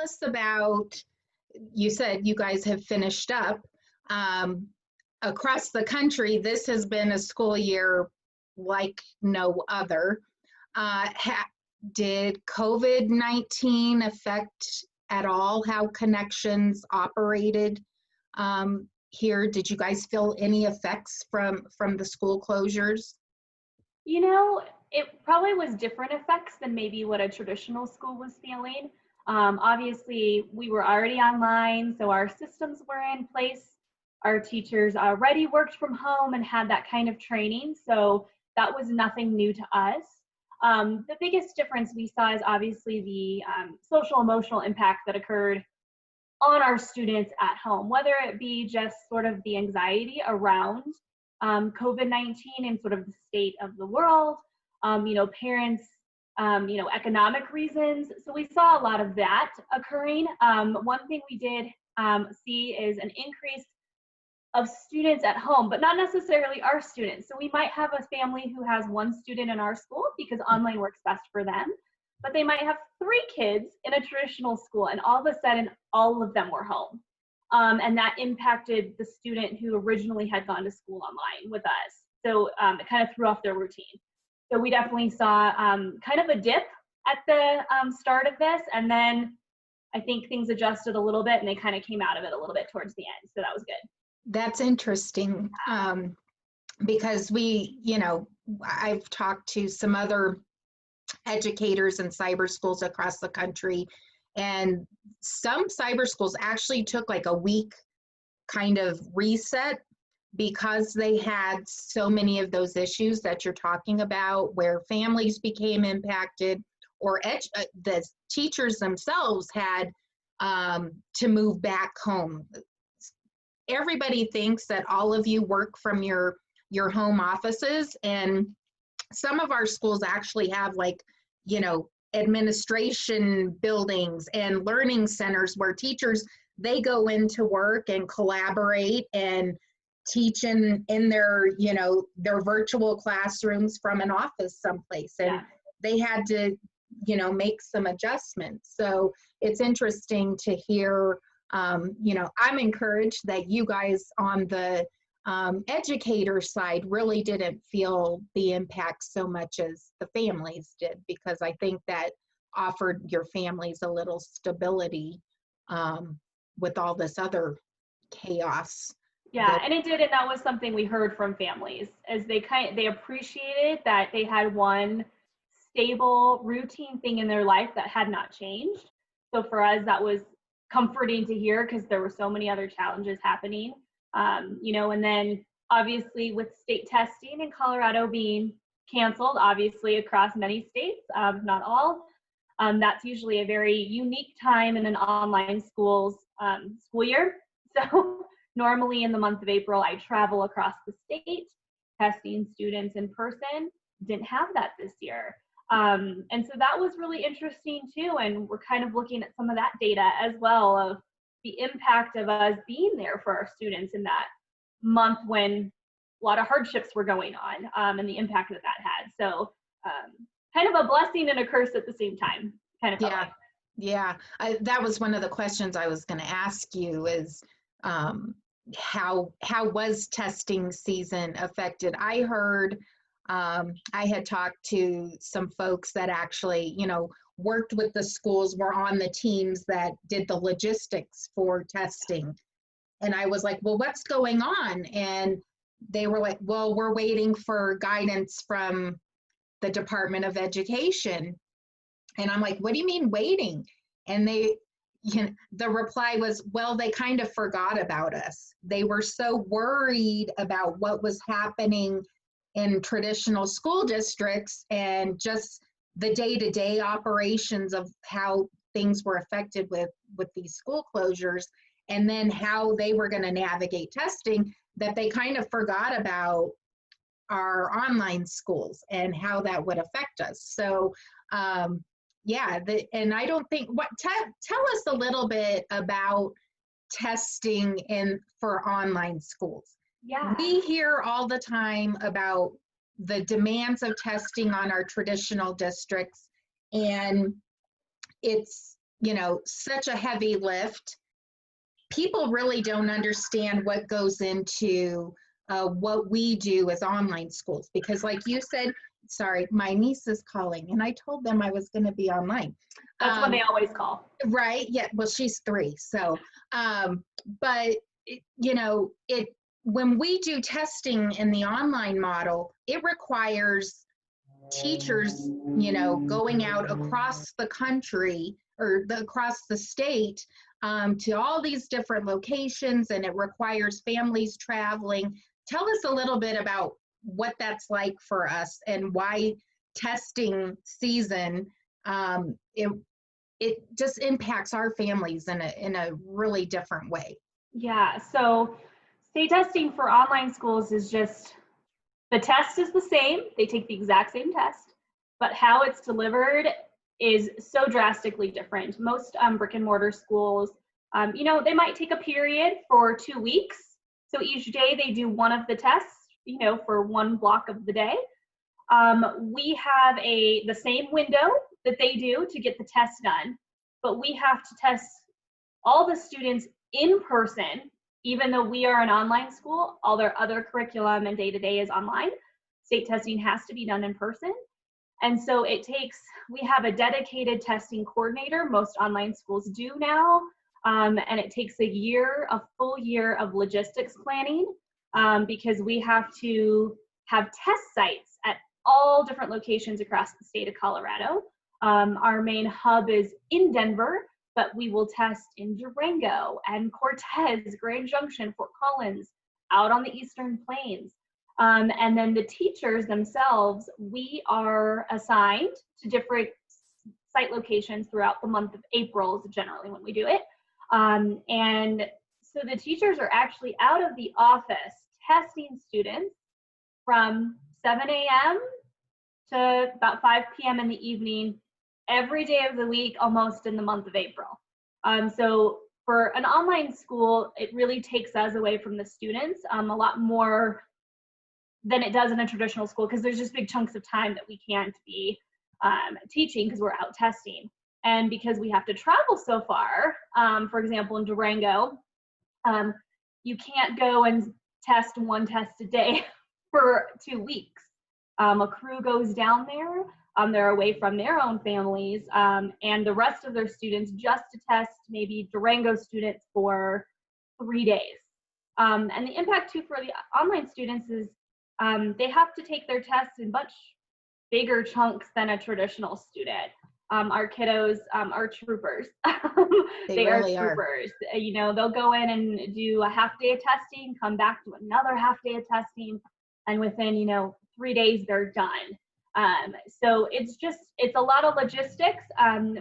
us about, you said you guys have finished up. Um, Across the country, this has been a school year like no other. Did COVID-19 affect at all how connections operated here? Did you guys feel any effects from the school closures? You know, it probably was different effects than maybe what a traditional school was feeling. Obviously, we were already online, so our systems were in place. Our teachers already worked from home and had that kind of training, so that was nothing new to us. The biggest difference we saw is obviously the social emotional impact that occurred on our students at home, whether it be just sort of the anxiety around COVID-19 and sort of the state of the world, parents, economic reasons. So we saw a lot of that occurring. One thing we did see is an increase of students at home, but not necessarily our students. So we might have a family who has one student in our school because online works best for them, but they might have 3 kids in a traditional school, and all of a sudden, all of them were home. And that impacted the student who originally had gone to school online with us. So it kind of threw off their routine. So we definitely saw kind of a dip at the start of this, and then I think things adjusted a little bit and they kind of came out of it a little bit towards the end. So that was good. That's interesting because I've talked to some other educators in cyber schools across the country, and some cyber schools actually took like a week kind of reset because they had so many of those issues that you're talking about, where families became impacted, or the teachers themselves had to move back home. Everybody thinks that all of you work from your home offices, and some of our schools actually have administration buildings and learning centers where teachers, they go into work and collaborate and teach in their their virtual classrooms from an office someplace, and they had to make some adjustments. So it's interesting to hear. I'm encouraged that you guys on the educator side really didn't feel the impact so much as the families did, because I think that offered your families a little stability with all this other chaos. Yeah, and it did, and that was something we heard from families, as they appreciated that they had one stable routine thing in their life that had not changed. So for us, that was comforting to hear, because there were so many other challenges happening. And then obviously with state testing in Colorado being canceled, obviously across many states, not all, that's usually a very unique time in an online school year. So normally in the month of April, I travel across the state testing students in person. Didn't have that this year. And so that was really interesting too. And we're kind of looking at some of that data as well, of the impact of us being there for our students in that month when a lot of hardships were going on, and the impact that had. So kind of a blessing and a curse at the same time, kind of felt like. Yeah. That was one of the questions I was going to ask you, is how was testing season affected? I heard, I had talked to some folks that actually, worked with the schools, were on the teams that did the logistics for testing. And I was like, well, what's going on? And they were like, well, we're waiting for guidance from the Department of Education. And I'm like, what do you mean waiting? And the reply was, well, they kind of forgot about us. They were so worried about what was happening in traditional school districts and just the day-to-day operations of how things were affected with these school closures, and then how they were going to navigate testing, that they kind of forgot about our online schools and how that would affect us. So and I don't think, tell us a little bit about testing for online schools. Yeah. We hear all the time about the demands of testing on our traditional districts, and it's such a heavy lift. People really don't understand what goes into what we do as online schools, because like you said, sorry, my niece is calling and I told them I was going to be online. That's when they always call. Right. Yeah. Well, she's 3. So, but it, when we do testing in the online model, it requires teachers, going out across the country or across the state to all these different locations, and it requires families traveling. Tell us a little bit about what that's like for us and why testing season, it just impacts our families in a really different way. Yeah, so state testing for online schools is just, the test is the same, they take the exact same test, but how it's delivered is so drastically different. Most brick and mortar schools, they might take a period for 2 weeks. So each day they do one of the tests, for one block of the day. We have the same window that they do to get the test done, but we have to test all the students in person, even though we are an online school. All their other curriculum and day-to-day is online. State testing has to be done in person. And so we have a dedicated testing coordinator, most online schools do now, and it takes a full year of logistics planning, because we have to have test sites at all different locations across the state of Colorado. Our main hub is in Denver, but we will test in Durango and Cortez, Grand Junction, Fort Collins, out on the Eastern Plains. And then the teachers themselves, we are assigned to different site locations throughout the month of April is generally when we do it. And so the teachers are actually out of the office testing students from 7 a.m. to about 5 p.m. in the evening, every day of the week, almost in the month of April. So for an online school, it really takes us away from the students a lot more than it does in a traditional school, because there's just big chunks of time that we can't be teaching because we're out testing. And because we have to travel so far, for example, in Durango, you can't go and test one test a day for 2 weeks. A crew goes down there, they're away from their own families, and the rest of their students just to test maybe Durango students for 3 days. And the impact too for the online students is they have to take their tests in much bigger chunks than a traditional student. Our kiddos are troopers. They really are troopers. They'll go in and do a half day of testing, come back to another half day of testing, and within 3 days they're done. So it's a lot of logistics.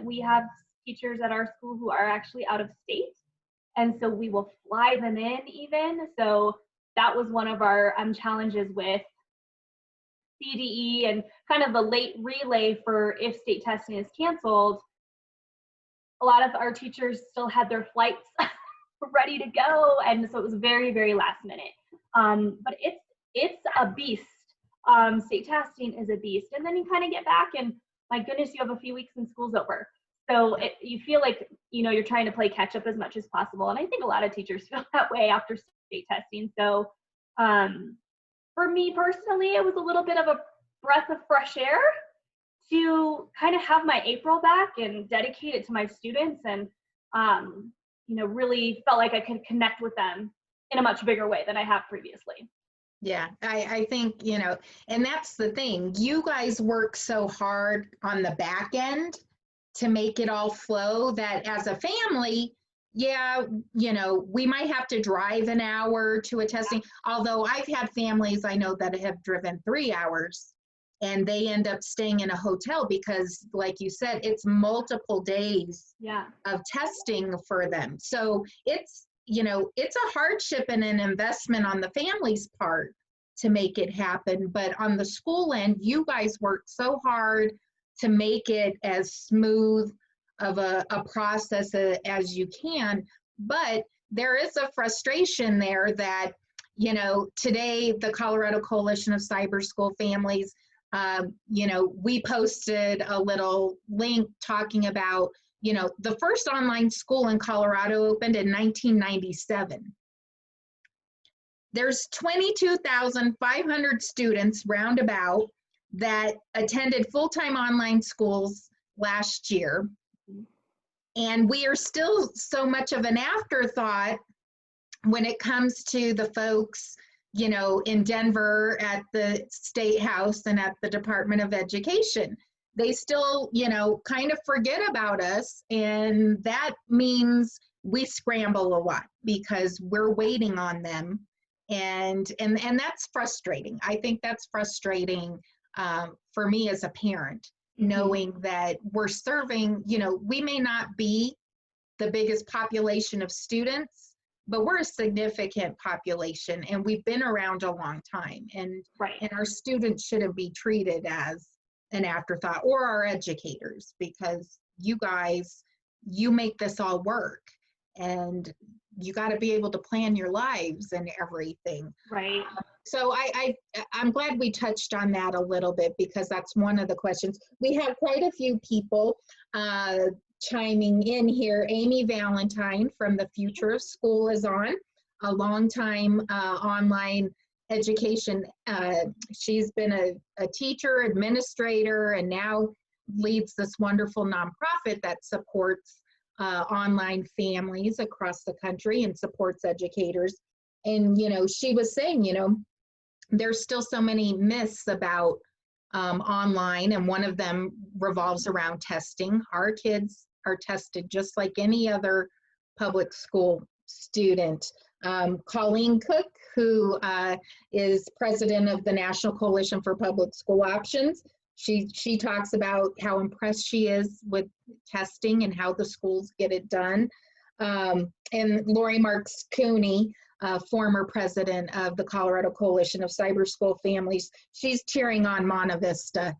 We have teachers at our school who are actually out of state, and so we will fly them in even. So that was one of our challenges with CDE and kind of the late relay for if state testing is canceled. A lot of our teachers still had their flights ready to go, and so it was very, very last minute. But it's a beast. State testing is a beast, and then you kind of get back, and my goodness, you have a few weeks and school's over. So you feel like you're trying to play catch up as much as possible, and I think a lot of teachers feel that way after state testing. So for me personally, it was a little bit of a breath of fresh air to kind of have my April back and dedicate it to my students, and really felt like I could connect with them in a much bigger way than I have previously. Yeah, I think, and that's the thing. You guys work so hard on the back end to make it all flow that as a family, yeah, we might have to drive an hour to a testing, although I've had families I know that have driven 3 hours and they end up staying in a hotel because, like you said, it's multiple days of testing for them. So it's a hardship and an investment on the family's part to make it happen. But on the school end, you guys work so hard to make it as smooth of a process as you can. But there is a frustration there that, today the Colorado Coalition of Cyber School Families, we posted a little link talking about You know, the first online school in Colorado opened in 1997. There's 22,500 students roundabout that attended full-time online schools last year. And we are still so much of an afterthought when it comes to the folks, you know, in Denver at the State House and at the Department of Education. They still, you know, kind of forget about us. And that means we scramble a lot because we're waiting on them. And that's frustrating. I think that's frustrating for me as a parent, knowing that we're serving, you know, we may not be the biggest population of students, but we're a significant population and we've been around a long time. And our students shouldn't be treated as an afterthought, or our educators, because you guys, you make this all work. And you got to be able to plan your lives and everything. Right. So I'm glad we touched on that a little bit, because that's one of the questions. We have quite a few people chiming in here. Amy Valentine from the Future of School is on, a longtime online education. She's been a teacher, administrator, and now leads this wonderful nonprofit that supports online families across the country and supports educators. And, you know, she was saying, you know, there's still so many myths about online, and one of them revolves around testing. Our kids are tested just like any other public school student. Colleen Cook, who is president of the National Coalition for Public School Options, she talks about how impressed she is with testing and how the schools get it done. And Lori Marks Cooney, former president of the Colorado Coalition of Cyber School Families, she's cheering on Monta Vista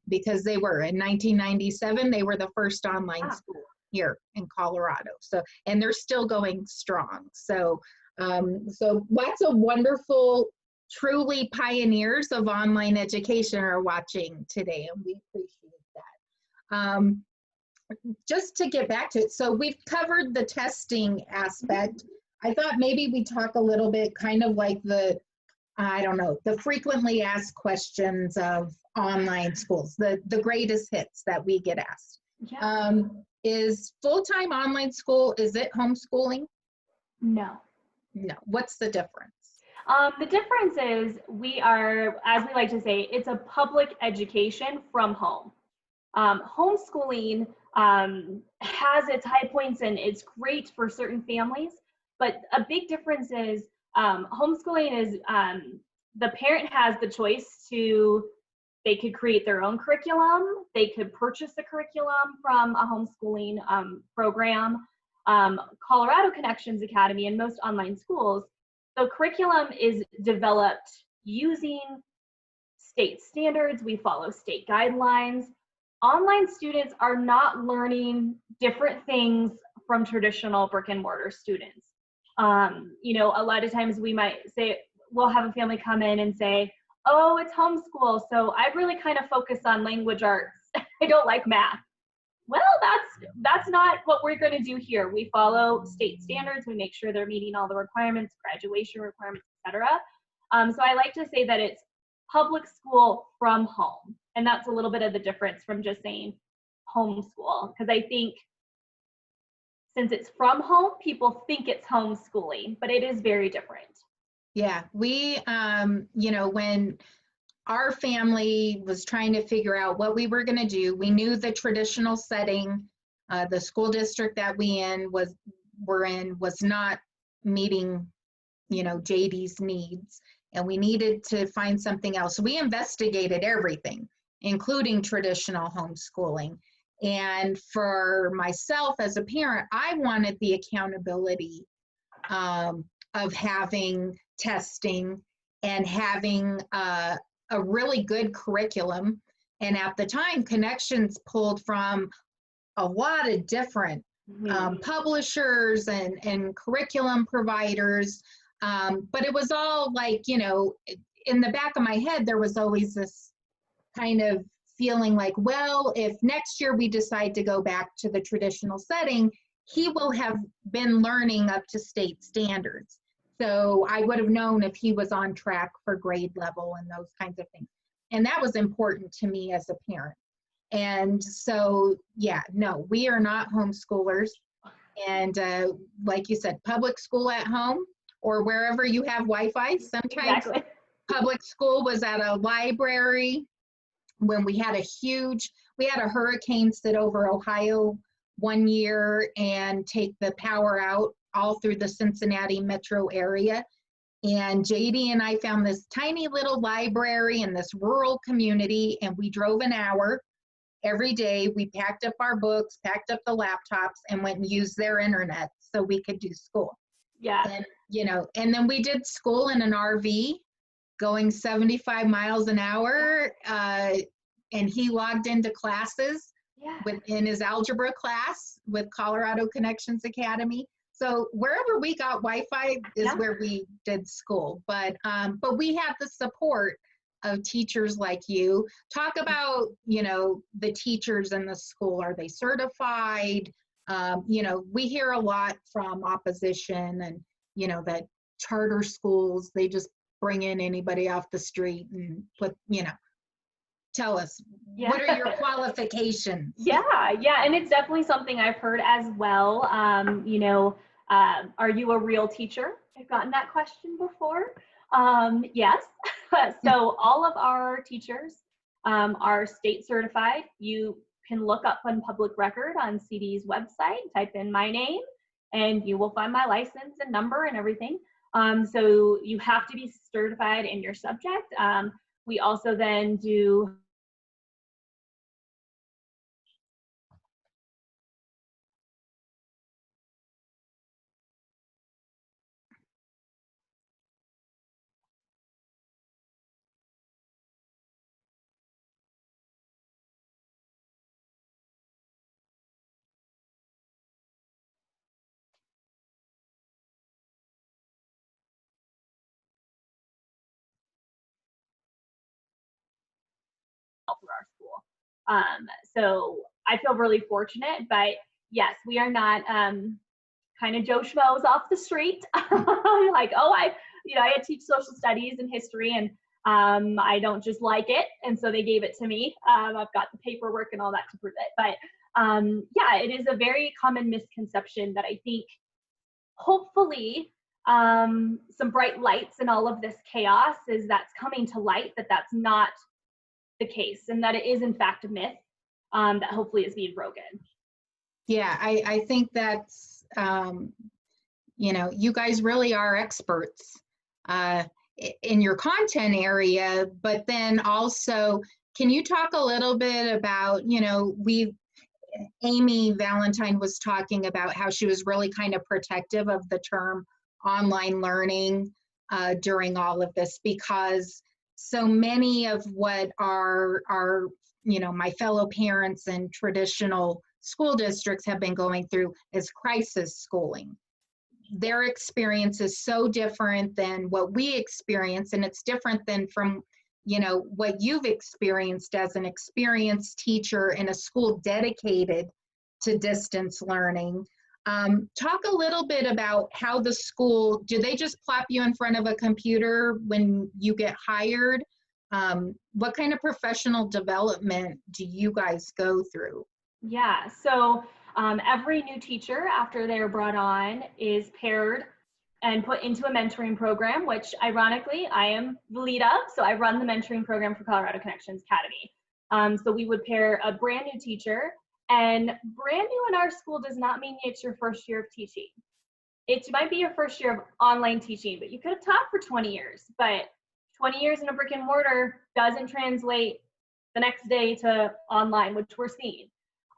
because they were, in 1997, they were the first online school here in Colorado. So, and they're still going strong. So, so lots of wonderful, truly pioneers of online education are watching today, and we appreciate that. Just to get back to it, so we've covered the testing aspect. I thought maybe we talk a little bit kind of like the, I don't know, the frequently asked questions of online schools, the greatest hits that we get asked. Yeah. Is full-time online school, is it homeschooling? No. No. What's the difference? The difference is we are, as we like to say, it's a public education from home. Homeschooling has its high points and it's great for certain families, but a big difference is homeschooling is the parent has the choice to, they could create their own curriculum, they could purchase the curriculum from a homeschooling program. Colorado Connections Academy and most online schools, the curriculum is developed using state standards. We follow state guidelines. Online students are not learning different things from traditional brick and mortar students. You know, a lot of times we might say, we'll have a family come in and say, oh, it's homeschool, so I really kind of focus on language arts. I don't like math. Well, that's not what we're going to do here. We follow state standards. We make sure they're meeting all the requirements, graduation requirements, etc. So I like to say that it's public school from home. And that's a little bit of the difference from just saying homeschool. Because I think since it's from home, people think it's homeschooling, but it is very different. Yeah, we, you know, when our family was trying to figure out what we were going to do, we knew the traditional setting, the school district that we're in was not meeting, you know, JD's needs, and we needed to find something else. So we investigated everything, including traditional homeschooling. And for myself as a parent, I wanted the accountability of having testing and having a really good curriculum. And at the time, Connections pulled from a lot of different publishers and curriculum providers. But it was all like, you know, in the back of my head, there was always this kind of feeling like, well, if next year we decide to go back to the traditional setting, he will have been learning up to state standards. So I would have known if he was on track for grade level and those kinds of things. And that was important to me as a parent. And so, yeah, no, we are not homeschoolers. And like you said, public school at home or wherever you have Wi-Fi. Sometimes Exactly. public school was at a library. When we had a hurricane sit over Ohio one year and take the power out all through the Cincinnati metro area. And JD and I found this tiny little library in this rural community, and we drove an hour every day. We packed up our books, packed up the laptops, and went and used their internet so we could do school. Yeah. And, and then we did school in an RV going 75 miles an hour. And he logged into classes within his algebra class with Colorado Connections Academy. So wherever we got Wi-Fi is where we did school. But we have the support of teachers like you. Talk about, the teachers in the school. Are they certified? We hear a lot from opposition and, that charter schools, they just bring in anybody off the street and put, tell us, what are your qualifications? Yeah, and it's definitely something I've heard as well. Are you a real teacher? I've gotten that question before. Yes. So all of our teachers are state certified. You can look up on public record on CD's website, type in my name, and you will find my license and number and everything. So you have to be certified in your subject. We also then do through our school. So I feel really fortunate, but yes, we are not kind of Joe Schmoes off the street. Like, I teach social studies and history, and I don't just like it, and so they gave it to me. I've got the paperwork and all that to prove it. But it is a very common misconception that I think hopefully some bright lights in all of this chaos is that's coming to light, that that's not the case, and that it is in fact a myth that hopefully is being broken. Yeah, I think that's, you guys really are experts in your content area, but then also, can you talk a little bit about, Amy Valentine was talking about how she was really kind of protective of the term online learning during all of this, because so many of what our my fellow parents in traditional school districts have been going through is crisis schooling. Their experience is so different than what we experience, and it's different than from what you've experienced as an experienced teacher in a school dedicated to distance learning. Talk a little bit about how the school, do they just plop you in front of a computer when you get hired? What kind of professional development do you guys go through? Yeah, so every new teacher after they're brought on is paired and put into a mentoring program, which ironically I am the lead of. So I run the mentoring program for Colorado Connections Academy. So we would pair a brand new teacher, and brand new in our school does not mean it's your first year of teaching. It might be your first year of online teaching, but you could have taught for 20 years, but 20 years in a brick and mortar doesn't translate the next day to online, which we're seeing.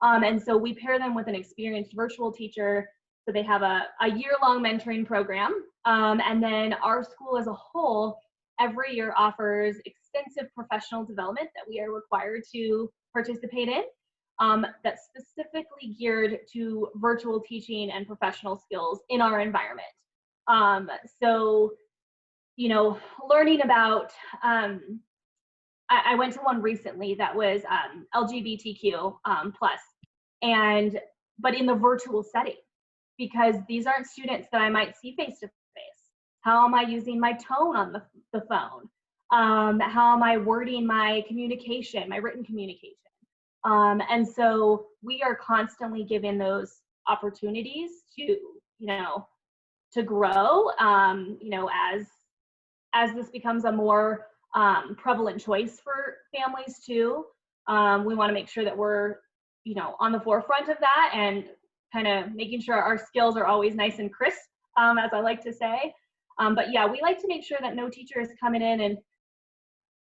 And so we pair them with an experienced virtual teacher. So they have a year-long mentoring program. And then our school as a whole, every year offers extensive professional development that we are required to participate in, that's specifically geared to virtual teaching and professional skills in our environment. So, learning about I went to one recently that was LGBTQ plus, and but in the virtual setting, because these aren't students that I might see face to face. How am I using my tone on the phone? How am I wording my communication, my written communication? And so we are constantly given those opportunities to, to grow, as this becomes a more prevalent choice for families too. We want to make sure that we're, on the forefront of that and kind of making sure our skills are always nice and crisp, as I like to say. But yeah, we like to make sure that no teacher is coming in and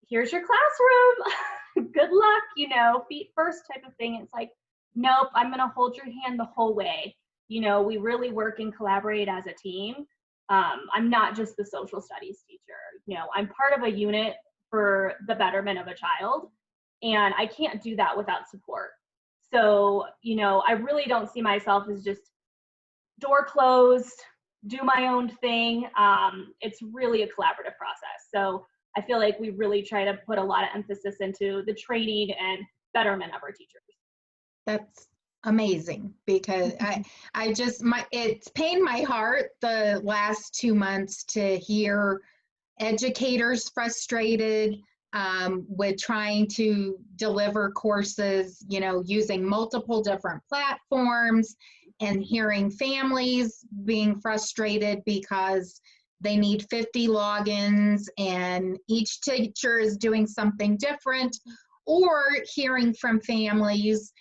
here's your classroom, good luck, feet first type of thing. It's like, nope, I'm going to hold your hand the whole way. We really work and collaborate as a team. I'm not just the social studies teacher. I'm part of a unit for the betterment of a child, and I can't do that without support. So, I really don't see myself as just door closed, do my own thing. It's really a collaborative process. So I feel like we really try to put a lot of emphasis into the training and betterment of our teachers. That's amazing, because it's pained my heart the last 2 months to hear educators frustrated with trying to deliver courses, using multiple different platforms, and hearing families being frustrated because they need 50 logins and each teacher is doing something different, or hearing from families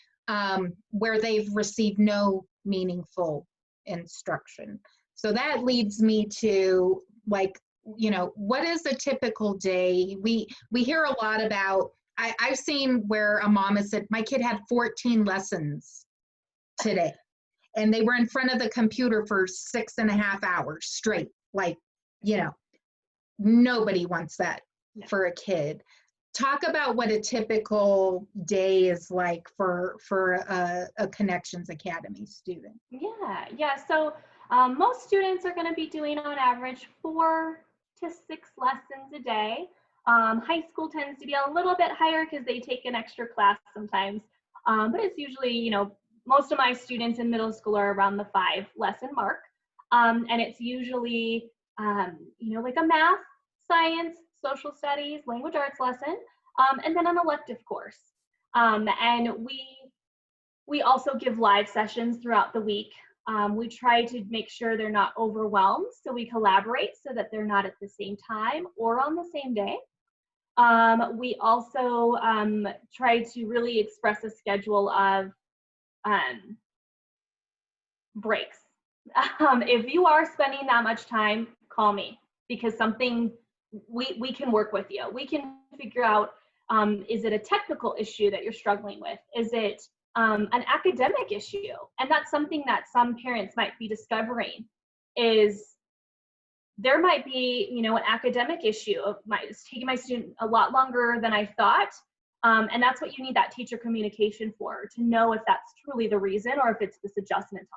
where they've received no meaningful instruction. So that leads me to, like, what is a typical day? We hear a lot about, I've seen where a mom has said, my kid had 14 lessons today, and they were in front of the computer for 6.5 hours straight. Like, nobody wants that for a kid. Talk about what a typical day is like for a Connections Academy student. Yeah. So most students are going to be doing on average 4 to 6 lessons a day. High school tends to be a little bit higher because they take an extra class sometimes. But it's usually, most of my students in middle school are around the 5 lesson mark. And it's usually, like a math, science, social studies, language arts lesson, and then an elective course. And we also give live sessions throughout the week. We try to make sure they're not overwhelmed, so we collaborate so that they're not at the same time or on the same day. We also try to really express a schedule of breaks. If you are spending that much time, call me, because we can work with you. We can figure out, is it a technical issue that you're struggling with? Is it an academic issue? And that's something that some parents might be discovering, is there might be, an academic issue. It's taking my student a lot longer than I thought. And that's what you need that teacher communication for, to know if that's truly the reason or if it's this adjustment to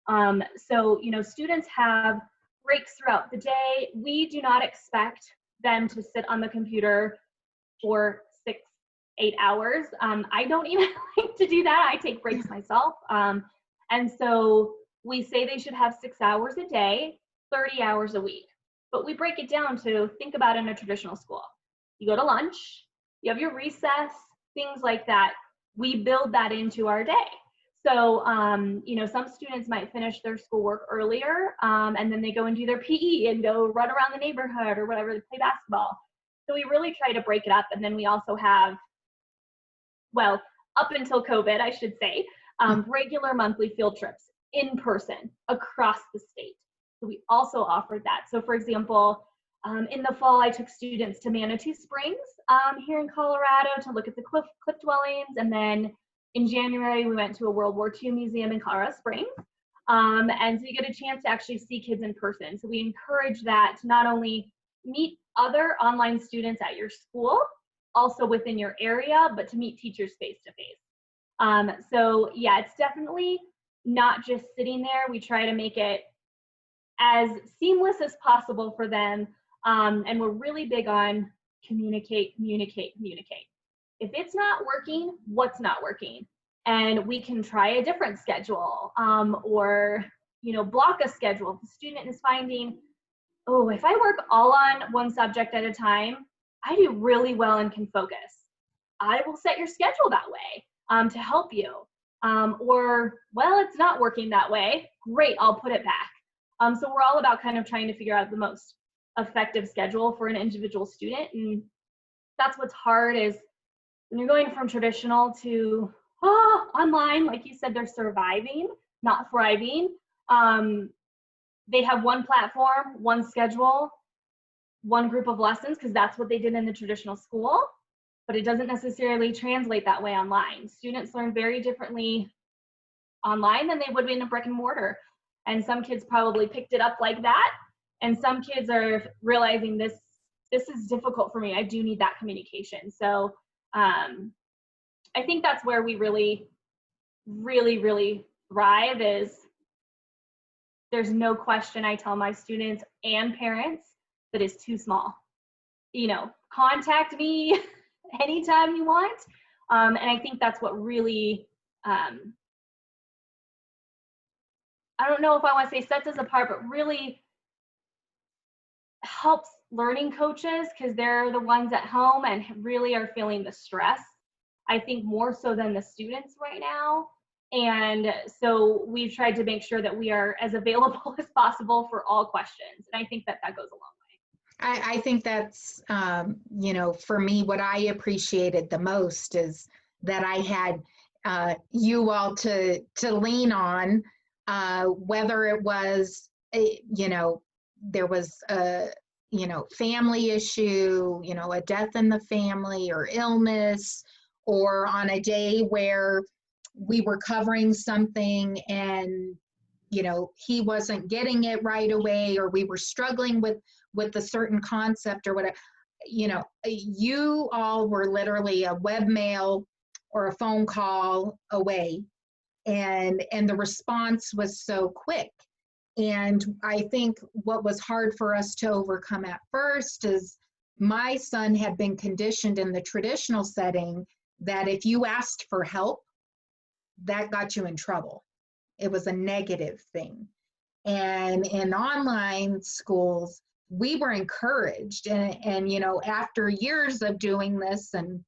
online. So, students have breaks throughout the day. We do not expect them to sit on the computer for 6-8 hours. I don't even like to do that. I take breaks myself. And so we say they should have 6 hours a day, 30 hours a week. But we break it down to, think about in a traditional school. You go to lunch, you have your recess, things like that. We build that into our day. So, some students might finish their schoolwork earlier, and then they go and do their PE and go run around the neighborhood or whatever, to play basketball. So we really try to break it up. And then we also have, well, up until COVID, I should say, regular monthly field trips in person across the state. So we also offered that. So for example, in the fall, I took students to Manitou Springs here in Colorado to look at the cliff dwellings. And then in January, we went to a World War II museum in Colorado Springs. And so you get a chance to actually see kids in person. So we encourage that to not only meet other online students at your school, also within your area, but to meet teachers face to face. So yeah, it's definitely not just sitting there. We try to make it as seamless as possible for them. And we're really big on communicate, communicate, communicate. If it's not working, what's not working? And we can try a different schedule, or, block a schedule. If the student is finding, oh, if I work all on one subject at a time, I do really well and can focus. I will set your schedule that way, to help you. Or, well, it's not working that way. Great, I'll put it back. So we're all about kind of trying to figure out the most effective schedule for an individual student. And that's what's hard, is when you're going from traditional to online, like you said, they're surviving, not thriving. They have one platform, one schedule, one group of lessons, because that's what they did in the traditional school, but it doesn't necessarily translate that way online. Students learn very differently online than they would in a brick and mortar. And some kids probably picked it up like that. And some kids are realizing this is difficult for me. I do need that communication. So I think that's where we really, really, really thrive. Is there's no question, I tell my students and parents, that is too small. Contact me anytime you want. And I think that's what really, I don't know if I want to say sets us apart, but really helps learning coaches, because they're the ones at home and really are feeling the stress, I think, more so than the students right now. And so we've tried to make sure that we are as available as possible for all questions. And I think that goes a long way. I think that's, for me, what I appreciated the most is that I had you all to lean on, whether it was, there was a, family issue, a death in the family or illness, or on a day where we were covering something and, he wasn't getting it right away, or we were struggling with a certain concept or whatever. You all were literally a webmail or a phone call away, and the response was so quick. And I think what was hard for us to overcome at first is my son had been conditioned in the traditional setting that if you asked for help, that got you in trouble. It was a negative thing. And in online schools, we were encouraged. And after years of doing this and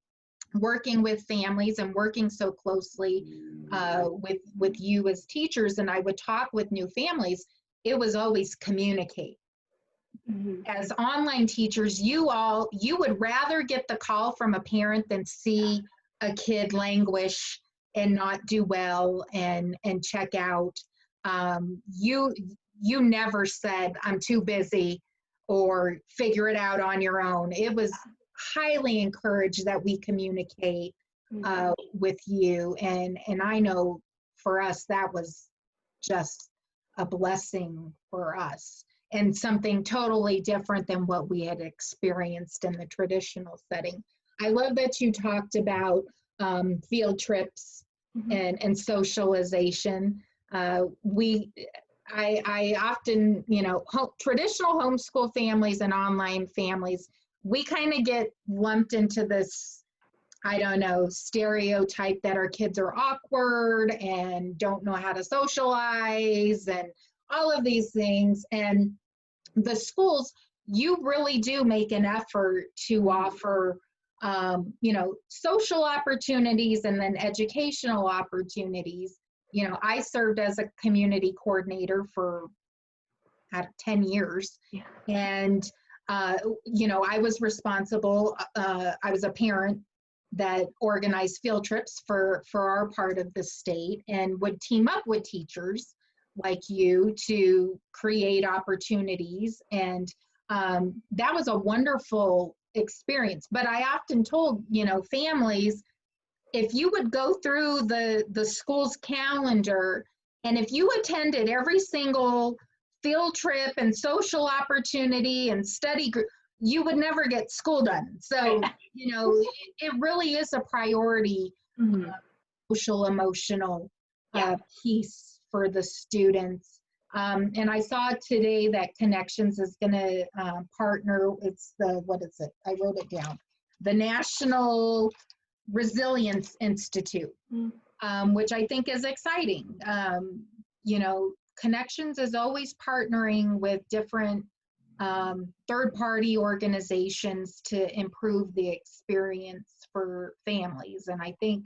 working with families and working so closely with you as teachers, and I would talk with new families, it was always communicate. Mm-hmm. As online teachers, you would rather get the call from a parent than see a kid languish and not do well and check out. You never said, I'm too busy, or figure it out on your own. It was highly encouraged that we communicate with you. And I know for us, that was just a blessing for us, and something totally different than what we had experienced in the traditional setting. I love that you talked about field trips and socialization. I often, traditional homeschool families and online families, we kind of get lumped into this, stereotype that our kids are awkward and don't know how to socialize and all of these things. And the schools, you really do make an effort to offer, social opportunities and then educational opportunities. I served as a community coordinator for 10 years. Yeah. And, I was responsible. I was a parent that organized field trips for our part of the state, and would team up with teachers like you to create opportunities. And that was a wonderful experience. But I often told, families, if you would go through the school's calendar, and if you attended every single field trip and social opportunity and study group, you would never get school done. So, it really is a priority, social, emotional piece for the students. And I saw today that Connections is going to partner, it's the, what is it? I wrote it down. The National Resilience Institute, which I think is exciting. You know, Connections is always partnering with different third-party organizations to improve the experience for families. And I think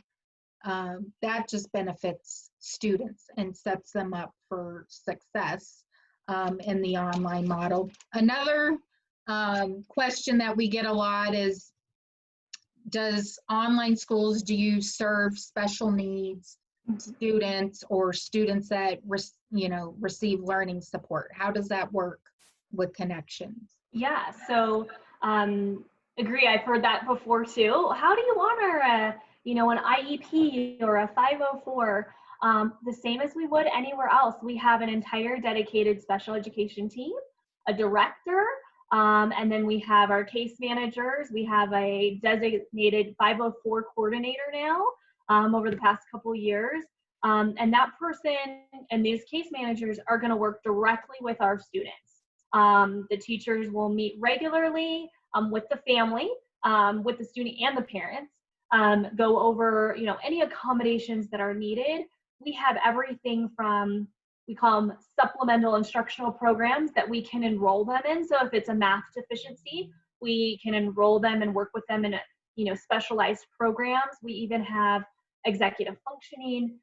that just benefits students and sets them up for success in the online model. Another question that we get a lot is, does online schools, do you serve special needs students or students that receive learning support? How does that work with Connections? Yeah, so agree. I've heard that before too. How do you honor an IEP or a 504? The same as we would anywhere else. We have an entire dedicated special education team, a director, and then we have our case managers. We have a designated 504 coordinator now over the past couple years. And that person and these case managers are going to work directly with our students. The teachers will meet regularly with the family, with the student and the parents, go over any accommodations that are needed. We have everything from, we call them supplemental instructional programs that we can enroll them in. So if it's a math deficiency, we can enroll them and work with them in specialized programs. We even have executive functioning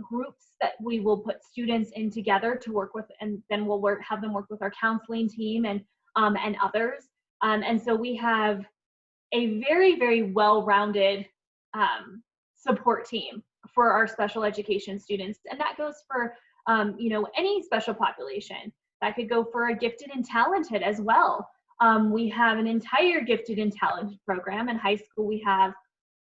groups that we will put students in together to work with, and then we'll have them work with our counseling team and others. And so we have a very, very well-rounded support team for our special education students. And that goes for, any special population. That could go for a gifted and talented as well. We have an entire gifted and talented program. In high school, we have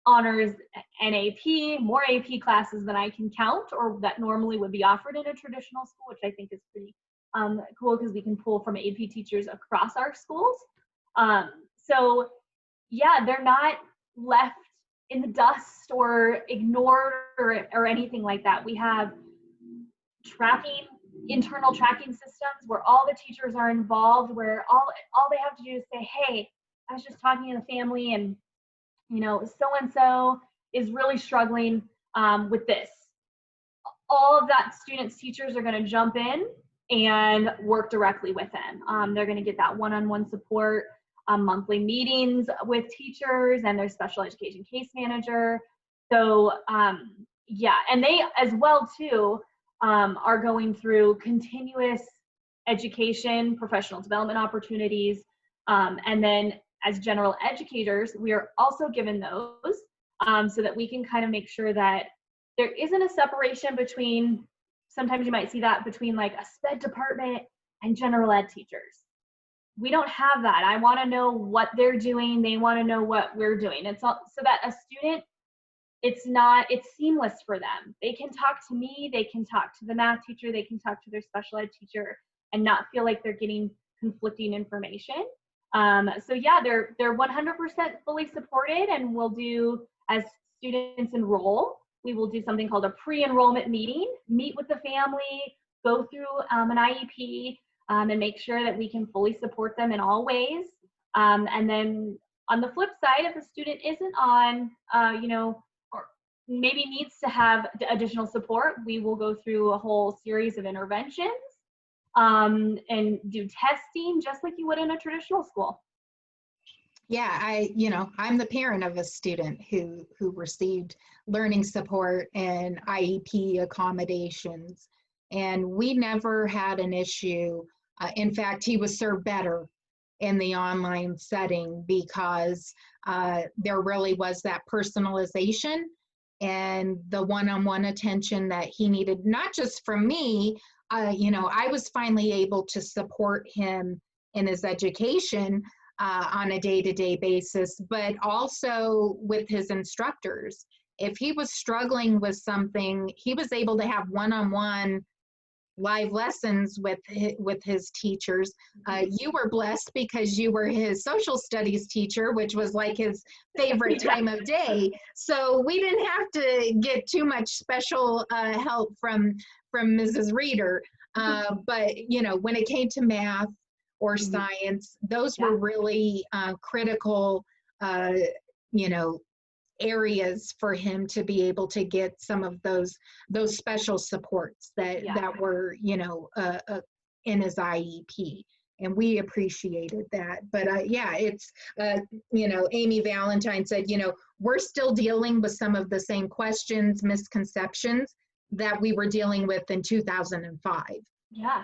honors NAP, more AP classes than I can count, or that normally would be offered in a traditional school, which I think is pretty cool because we can pull from AP teachers across our schools. So yeah, they're not left in the dust or ignored or anything like that. We have internal tracking systems where all the teachers are involved, where all they have to do is say, hey, I was just talking to the family and so-and-so is really struggling with this. All of that students' teachers are going to jump in and work directly with them. They're going to get that one-on-one support, monthly meetings with teachers and their special education case manager. So yeah, and they as well too are going through continuous education, professional development opportunities, and then as general educators, we are also given those so that we can kind of make sure that there isn't a separation between, sometimes you might see that between like a SPED department and general ed teachers. We don't have that. I want to know what they're doing. They want to know what we're doing. It's all, so that a student, it's seamless for them. They can talk to me, they can talk to the math teacher, they can talk to their special ed teacher and not feel like they're getting conflicting information. So yeah, they're 100% fully supported, and we'll do, as students enroll, we will do something called a pre-enrollment meeting, meet with the family, go through an IEP, and make sure that we can fully support them in all ways. And then on the flip side, if a student isn't on, or maybe needs to have additional support, we will go through a whole series of interventions and do testing just like you would in a traditional school. Yeah, I'm the parent of a student who received learning support and IEP accommodations, and we never had an issue. In fact, he was served better in the online setting because there really was that personalization and the one-on-one attention that he needed, not just from me. I was finally able to support him in his education on a day-to-day basis, but also with his instructors. If he was struggling with something, he was able to have one-on-one live lessons with his teachers. You were blessed because you were his social studies teacher, which was like his favorite time of day. So we didn't have to get too much special help from Mrs. Reeder. But, you know, when it came to math or Mhm. science, those Yeah. were really critical, you know, areas for him to be able to get some of those special supports Yeah. that were, you know, in his IEP. And we appreciated that. But yeah, it's, you know, Amy Valentine said, you know, we're still dealing with some of the same questions, misconceptions that we were dealing with in 2005. Yeah.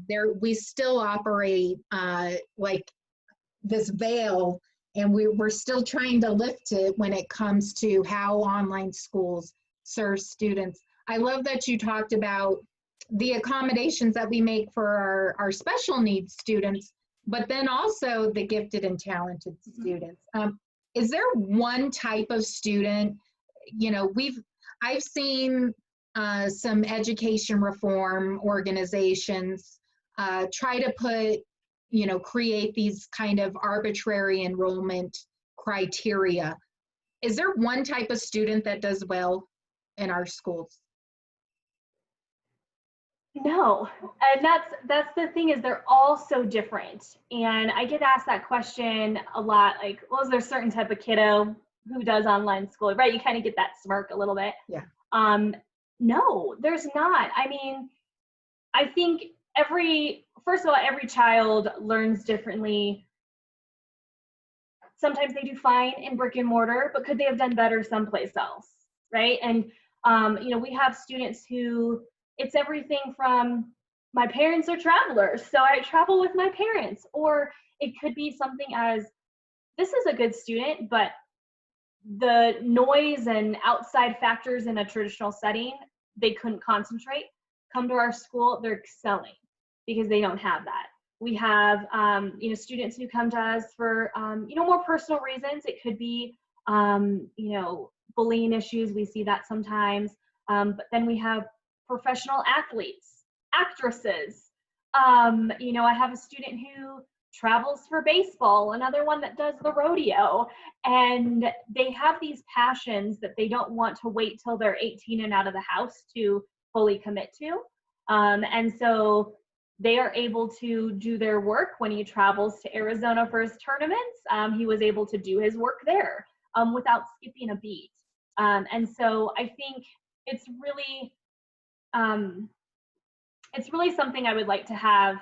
There, we still operate like this veil, and we're still trying to lift it when it comes to how online schools serve students. I love that you talked about the accommodations that we make for our special needs students, but then also the gifted and talented students. Is there one type of student, you know, I've seen some education reform organizations try to put, you know, create these kind of arbitrary enrollment criteria. Is there one type of student that does well in our schools? No, and that's the thing, is they're all so different. And I get asked that question a lot, like, well, is there a certain type of kiddo who does online school, right? You kind of get that smirk a little bit. Yeah. No, there's not. I mean, I think first of all, every child learns differently. Sometimes they do fine in brick and mortar, but could they have done better someplace else, right? And you know, we have students who, it's everything from, my parents are travelers, so I travel with my parents, or it could be something as, this is a good student, but the noise and outside factors in a traditional setting, they couldn't concentrate. Come to our school, they're excelling because they don't have that. We have, you know, students who come to us for, you know, more personal reasons. It could be, you know, bullying issues. We see that sometimes. But then we have professional athletes, actresses. You know, I have a student who travels for baseball, another one that does the rodeo, and they have these passions that they don't want to wait till they're 18 and out of the house to fully commit to. And so they are able to do their work when he travels to Arizona for his tournaments. He was able to do his work there without skipping a beat. And so I think it's um, really something I would like to have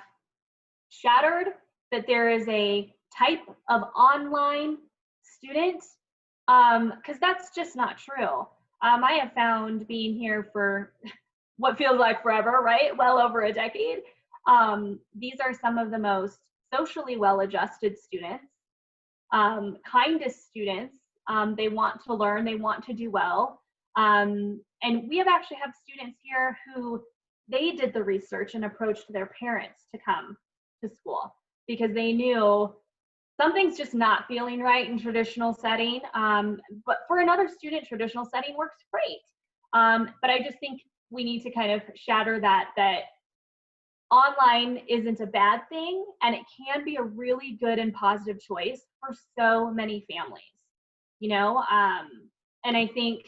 shattered, that there is a type of online student, because that's just not true. I have found, being here for what feels like forever, right? Well over a decade. These are some of the most socially well-adjusted students, kindest students. They want to learn, they want to do well. And we actually have students here who, they did the research and approached their parents to come to school because they knew something's just not feeling right in traditional setting. But for another student, traditional setting works great. But I just think we need to kind of shatter that online isn't a bad thing, and it can be a really good and positive choice for so many families, you know. And I think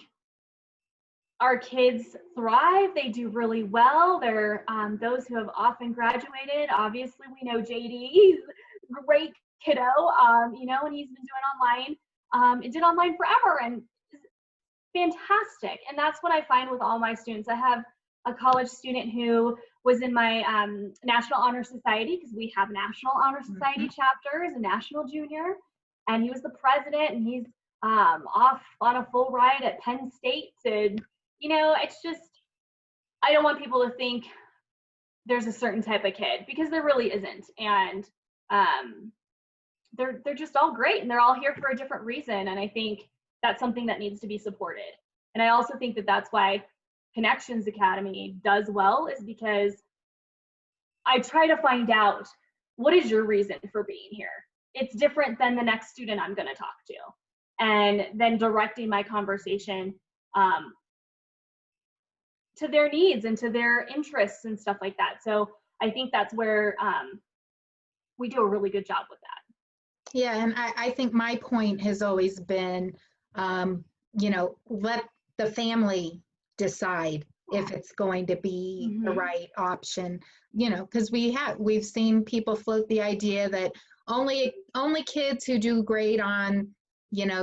our kids thrive, they do really well. They're those who have often graduated. Obviously, we know JD, he's a great kiddo, you know, and he's been doing online, it did online forever, and fantastic. And that's what I find with all my students. I have a college student who was in my National Honor Society, because we have National Honor Society chapters, a national junior, and he was the president, and he's off on a full ride at Penn State. And, you know, it's just, I don't want people to think there's a certain type of kid, because there really isn't. And they're just all great, and they're all here for a different reason. And I think that's something that needs to be supported. And I also think that that's why Connections Academy does well, is because I try to find out, what is your reason for being here? It's different than the next student I'm going to talk to. And then directing my conversation to their needs and to their interests and stuff like that. So I think that's where we do a really good job with that. Yeah, and I think my point has always been, you know, let the family decide if it's going to be the Mhm. right option, because we've seen people float the idea that only kids who do great on,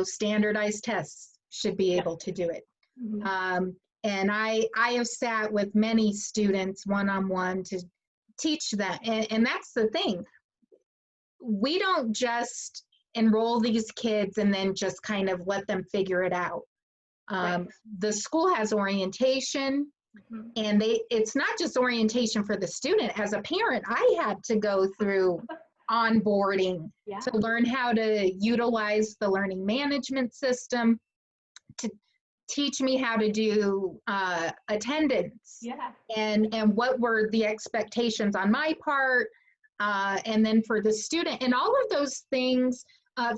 standardized tests should be Yeah. able to do it. Mhm. And I have sat with many students one-on-one to teach them. And that's the thing. We don't just enroll these kids and then just kind of let them figure it out. Right. The school has orientation, Mhm. and it's not just orientation for the student. As a parent, I had to go through onboarding Yeah. to learn how to utilize the learning management system, to teach me how to do attendance, Yeah. and what were the expectations on my part, and then for the student, and all of those things.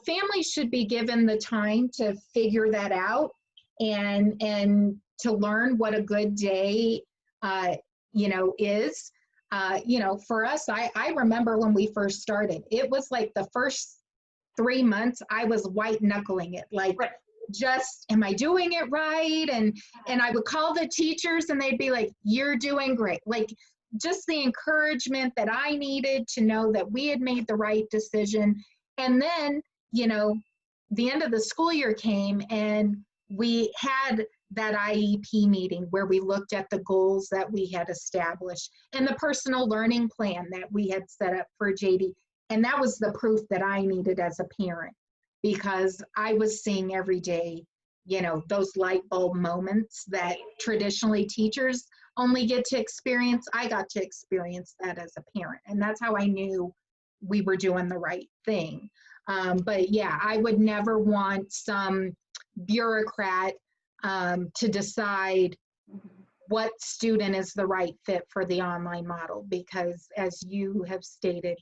Families should be given the time to figure that out, and to learn what a good day is. For us, I remember when we first started, it was like the first 3 months I was white knuckling it, like, Right. just, am I doing it right? And I would call the teachers and they'd be like, you're doing great. Like, just the encouragement that I needed to know that we had made the right decision. And then, the end of the school year came, and we had that IEP meeting where we looked at the goals that we had established and the personal learning plan that we had set up for JD. And that was the proof that I needed as a parent, because I was seeing every day, those light bulb moments that traditionally teachers only get to experience. I got to experience that as a parent. And that's how I knew we were doing the right thing. But yeah, I would never want some bureaucrat to decide Mhm. what student is the right fit for the online model, because as you have stated,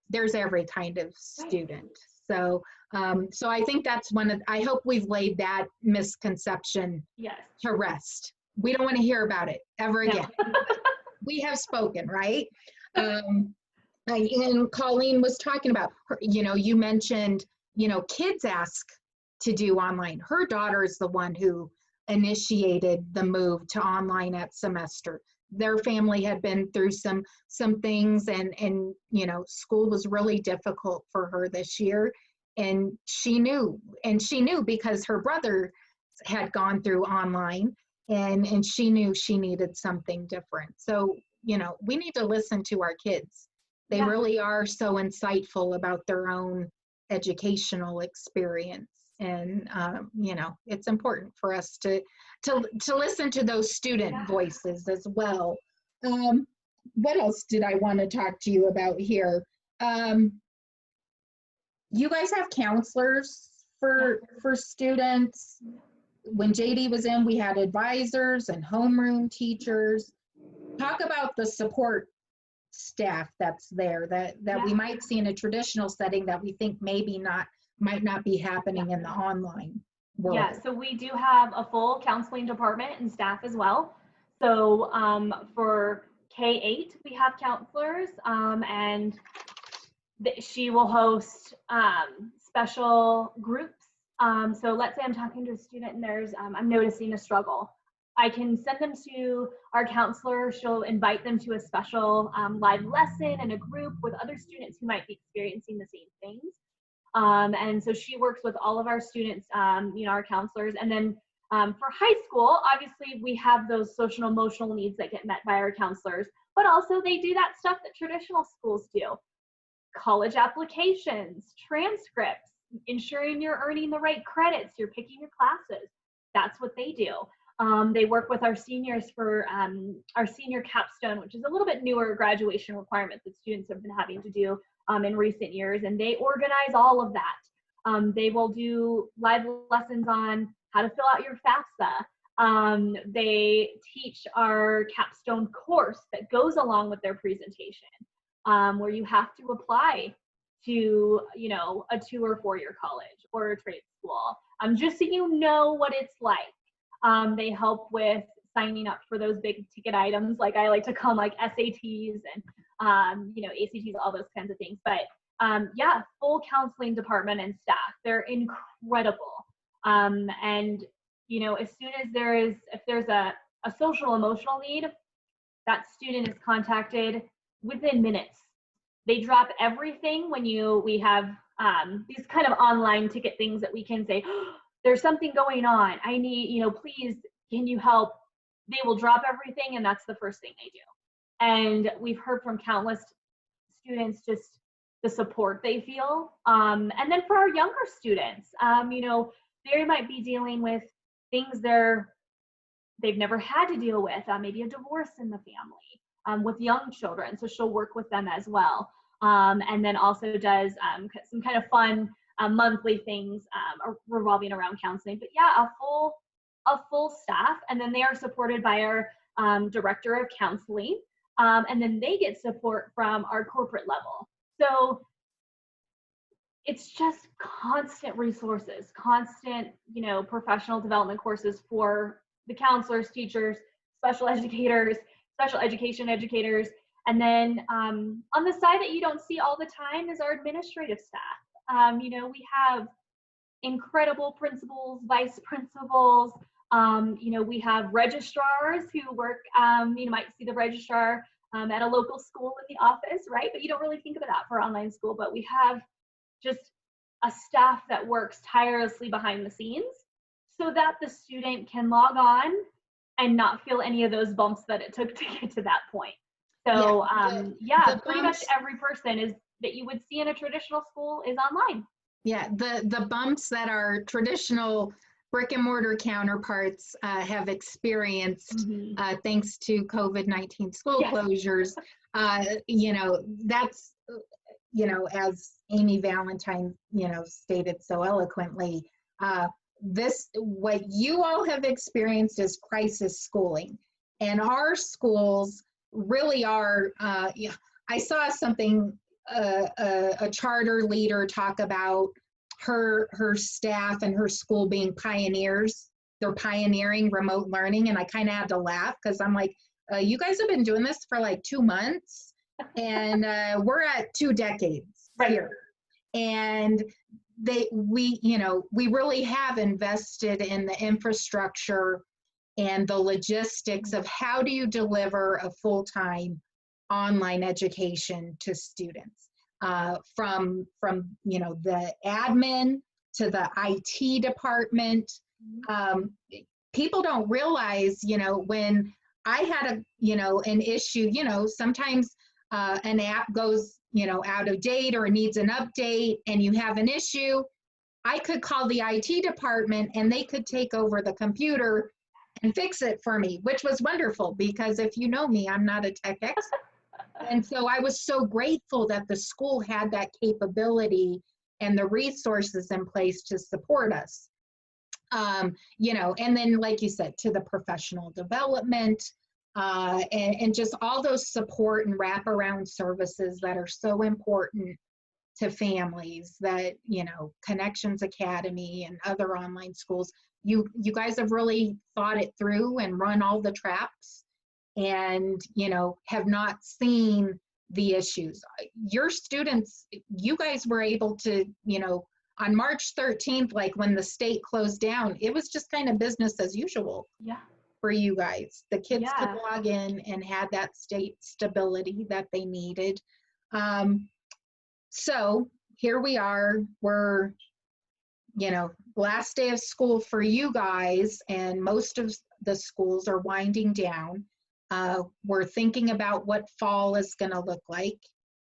there's every kind of Right. student. So I think that's I hope we've laid that misconception Yes. to rest. We don't want to hear about it ever No. again. We have spoken, right? Um, and Colleen was talking about, you mentioned, kids ask to do online. Her daughter is the one who initiated the move to online at semester. Their family had been through some things, and school was really difficult for her this year. And she knew because her brother had gone through online, and she knew she needed something different. So, we need to listen to our kids. They Yeah. really are so insightful about their own educational experience. And, it's important for us to listen to those student Yeah. voices as well. Um, what else did I want to talk to you about here? Um, you guys have counselors Yeah. for students. When JD was in, we had advisors and homeroom teachers. Talk about the support staff that's there that we Yeah. might see in a traditional setting that we think might not be Yeah. happening in the online Yeah, world. so we do have a full counseling department and staff as well. So for K-8, we have counselors, and she will host special groups. So let's say I'm talking to a student and I'm noticing a struggle. I can send them to our counselor. She'll invite them to a special live lesson in a group with other students who might be experiencing the same things. And so she works with all of our students, our counselors. And then for high school, obviously we have those social and emotional needs that get met by our counselors, but also they do that stuff that traditional schools do. College applications, transcripts, ensuring you're earning the right credits, you're picking your classes. That's what they do. They work with our seniors for our senior capstone, which is a little bit newer graduation requirement that students have been having to do in recent years, and they organize all of that. They will do live lessons on how to fill out your FAFSA. They teach our capstone course that goes along with their presentation, where you have to apply to, a 2 or 4 year college or a trade school, just so you know what it's like. They help with signing up for those big ticket items, like I like to call them, like SATs and ACTs, all those kinds of things. But yeah, full counseling department and staff. They're incredible. And as soon as if there's a a social emotional need, that student is contacted within minutes. They drop everything when we have these kind of online ticket things that we can say, oh, there's something going on. I need, please, can you help? They will drop everything, and that's the first thing they do. And we've heard from countless students just the support they feel. And then for our younger students, they might be dealing with things they've never had to deal with, maybe a divorce in the family, with young children. So she'll work with them as well. And then also does some kind of fun monthly things revolving around counseling. But yeah, a full staff, and then they are supported by our director of counseling, and then they get support from our corporate level. So it's just constant resources, constant, professional development courses for the counselors, teachers, special education educators. And then on the side that you don't see all the time is our administrative staff. We have incredible principals, vice principals. We have registrars who work, you might see the registrar at a local school in the office, right? But you don't really think of that for online school. But we have just a staff that works tirelessly behind the scenes so that the student can log on and not feel any of those bumps that it took to get to that point. So pretty much every person that you would see in a traditional school is online. Yeah, the bumps that our traditional brick and mortar counterparts have experienced thanks to COVID-19 school closures, that's, as Amy Valentine, stated so eloquently, what you all have experienced is crisis schooling. And our schools really are, I saw something, a charter leader talk about her staff and her school being pioneers. They're pioneering remote learning, and I kind of had to laugh because I'm like, you guys have been doing this for like 2 months, and we're at 2 decades here. And we really have invested in the infrastructure and the logistics of how do you deliver a full-time online education to students, from the admin to the IT department. People don't realize, when I had an issue, sometimes an app goes, out of date or needs an update and you have an issue, I could call the IT department and they could take over the computer and fix it for me, which was wonderful because if you know me, I'm not a tech expert. And so I was so grateful that the school had that capability and the resources in place to support us. And then, like you said, to the professional development, and just all those support and wraparound services that are so important to families that, Connections Academy and other online schools, you guys have really thought it through and run all the traps and, have not seen the issues. Your students, you guys were able to, on March 13th, like when the state closed down, it was just kind of business as usual. For you guys. The kids could log in and had that state stability that they needed. So here we are, we're, last day of school for you guys, and most of the schools are winding down. We're thinking about what fall is gonna look like.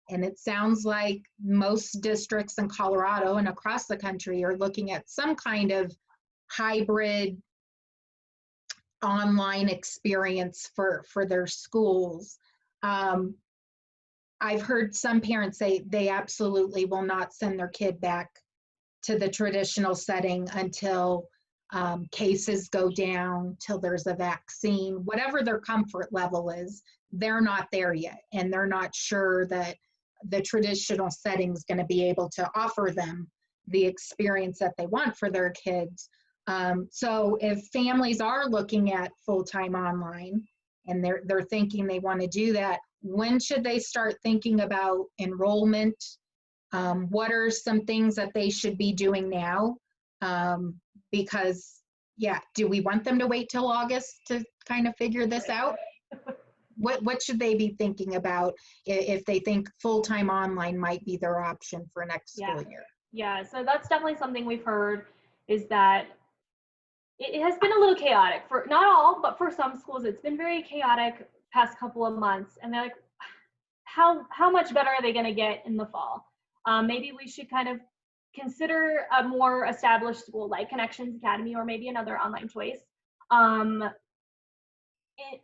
And it sounds like most districts in Colorado and across the country are looking at some kind of hybrid online experience for their schools. I've heard some parents say they absolutely will not send their kid back to the traditional setting until cases go down, till there's a vaccine, whatever their comfort level is. They're not there yet, and they're not sure that the traditional setting is going to be able to offer them the experience that they want for their kids. So if families are looking at full-time online and they're thinking they want to do that, when should they start thinking about enrollment? What are some things that they should be doing now? Because, Yeah. Do we want them to wait till August to kind of figure this out? What should they be thinking about if they think full-time online might be their option for next school year? Yeah, so that's definitely something we've heard, is that it has been a little chaotic for not all, but for some schools, it's been very chaotic past couple of months. And they're like, how much better are they going to get in the fall? Maybe we should kind of consider a more established school like Connections Academy, or maybe another online choice,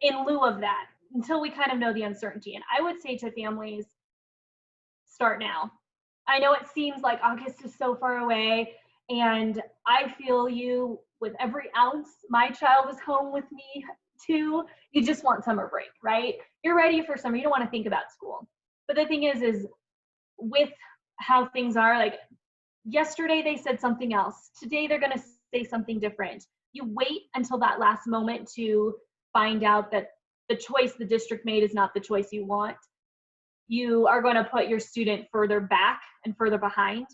in lieu of that, until we kind of know the uncertainty. And I would say to families, start now. I know it seems like August is so far away, and I feel you with every ounce. My child was home with me too. You just want summer break, right? You're ready for summer. You don't want to think about school. But the thing is with how things are, like yesterday they said something else. Today they're going to say something different. You wait until that last moment to find out that the choice the district made is not the choice you want. You are going to put your student further back and further behind.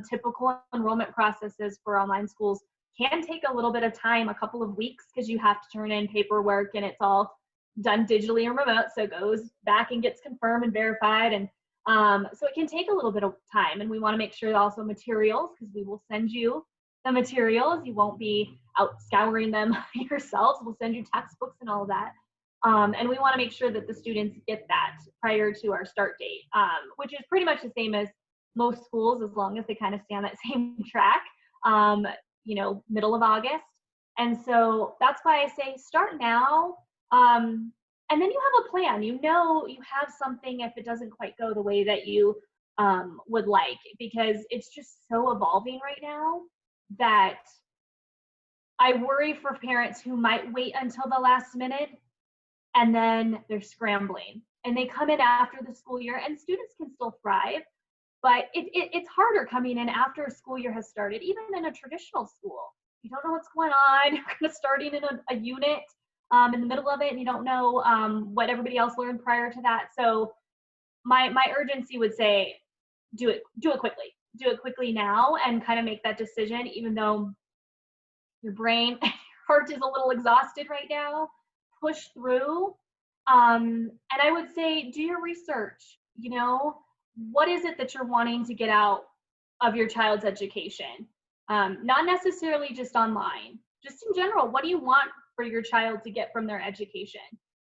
Typical enrollment processes for online schools can take a little bit of time, a couple of weeks, because you have to turn in paperwork and it's all done digitally and remote. So it goes back and gets confirmed and verified. And so it can take a little bit of time. And we want to make sure that also materials, because we will send you the materials. You won't be out scouring them yourselves. We'll send you textbooks and all of that. And we want to make sure that the students get that prior to our start date, which is pretty much the same as most schools, as long as they kind of stay on that same track, middle of August. And so that's why I say start now. And then you have a plan. You have something if it doesn't quite go the way that you would like, because it's just so evolving right now that I worry for parents who might wait until the last minute and then they're scrambling and they come in after the school year, and students can still thrive, but it's harder coming in after a school year has started, even in a traditional school. You don't know what's going on. You're kind of starting in a unit in the middle of it, and you don't know what everybody else learned prior to that. So my urgency would say, do it quickly. Do it quickly now and kind of make that decision, even though your brain, your heart is a little exhausted right now. Push through. And I would say, do your research. What is it that you're wanting to get out of your child's education? Not necessarily just online, just in general. What do you want for your child to get from their education?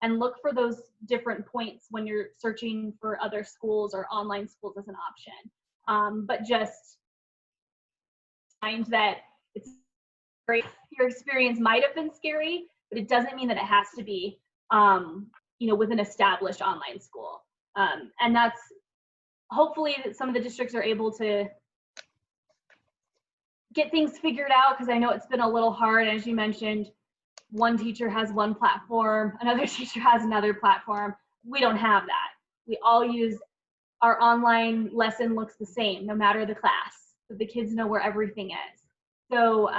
And look for those different points when you're searching for other schools or online schools as an option. But just find that it's great. Your experience might have been scary, but it doesn't mean that it has to be, with an established online school. And that's hopefully that some of the districts are able to get things figured out, because I know it's been a little hard. As you mentioned, one teacher has one platform, another teacher has another platform. We don't have that. We all use our online lesson looks the same, no matter the class, so the kids know where everything is. So,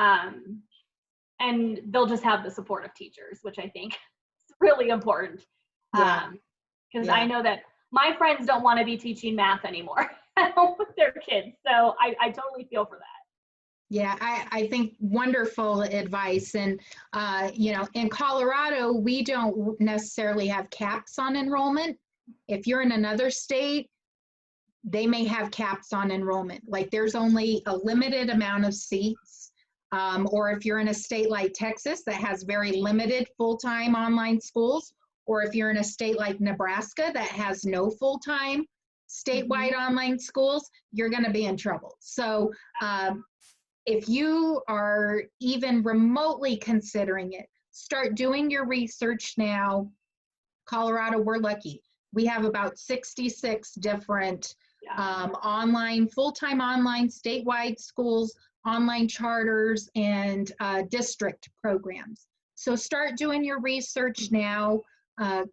and they'll just have the support of teachers, which I think is really important. Because I know that my friends don't want to be teaching math anymore with their kids. So I totally feel for that. Yeah, I think wonderful advice. And, in Colorado, we don't necessarily have caps on enrollment. If you're in another state, they may have caps on enrollment. Like there's only a limited amount of seats. Or if you're in a state like Texas that has very limited full-time online schools, or if you're in a state like Nebraska that has no full-time statewide online schools, you're going to be in trouble. So if you are even remotely considering it, start doing your research now. Colorado, we're lucky. We have about 66 different online, full-time online statewide schools, online charters, and district programs. So start doing your research now.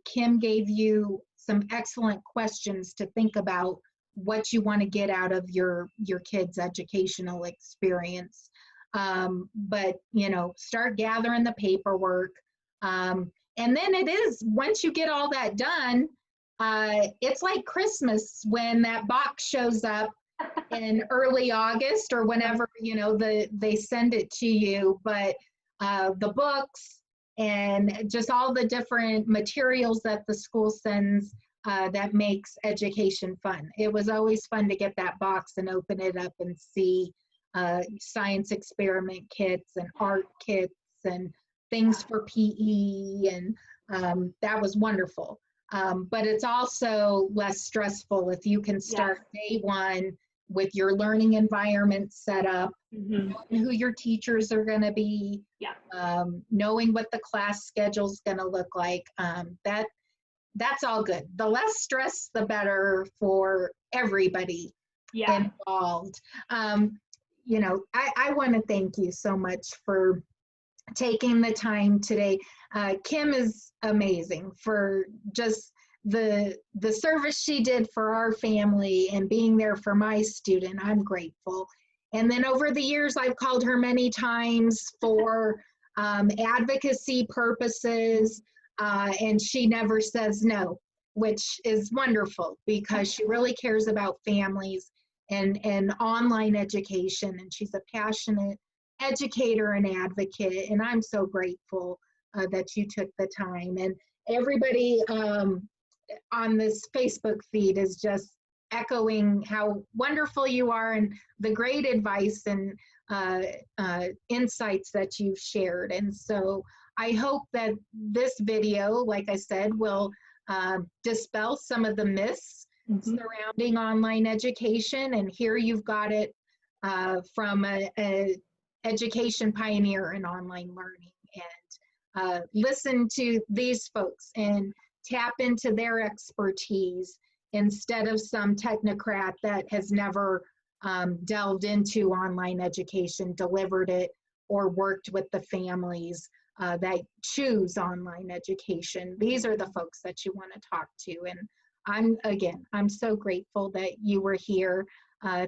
Kim gave you some excellent questions to think about what you want to get out of your kids' educational experience. But, start gathering the paperwork. And then it is, once you get all that done, it's like Christmas when that box shows up in early August or whenever, they send it to you. But the books, and just all the different materials that the school sends that makes education fun. It was always fun to get that box and open it up and see science experiment kits and art kits and things for PE, and that was wonderful. But it's also less stressful if you can start day one with your learning environment set up, knowing who your teachers are going to be, knowing what the class schedule is going to look like. That's all good. The less stress, the better for everybody involved. You know, I want to thank you so much for taking the time today. Kim is amazing for just the service she did for our family and being there for my student. I'm grateful. And then over the years, I've called her many times for advocacy purposes, and she never says no, which is wonderful because she really cares about families and online education, and she's a passionate educator and advocate, and I'm so grateful that you took the time. And everybody on this Facebook feed is just echoing how wonderful you are and the great advice and insights that you've shared. And so I hope that this video, like I said, will dispel some of the myths surrounding online education. And here you've got it from a education pioneer in online learning. And listen to these folks and tap into their expertise instead of some technocrat that has never delved into online education, delivered it, or worked with the families that choose online education. These are the folks that you want to talk to. And I'm so grateful that you were here.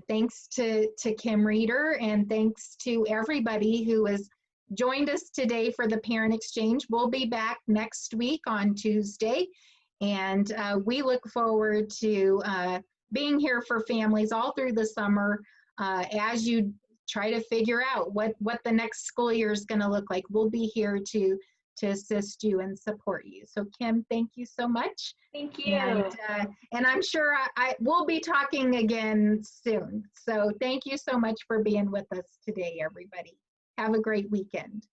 Thanks to Kim Reeder, and thanks to everybody who has joined us today for the Parent Exchange. We'll be back next week on Tuesday, and we look forward to being here for families all through the summer as you try to figure out what the next school year is going to look like. We'll be here to assist you and support you. So Kim, thank you so much. Thank you. And I'm sure I will be talking again soon. So thank you so much for being with us today, everybody. Have a great weekend.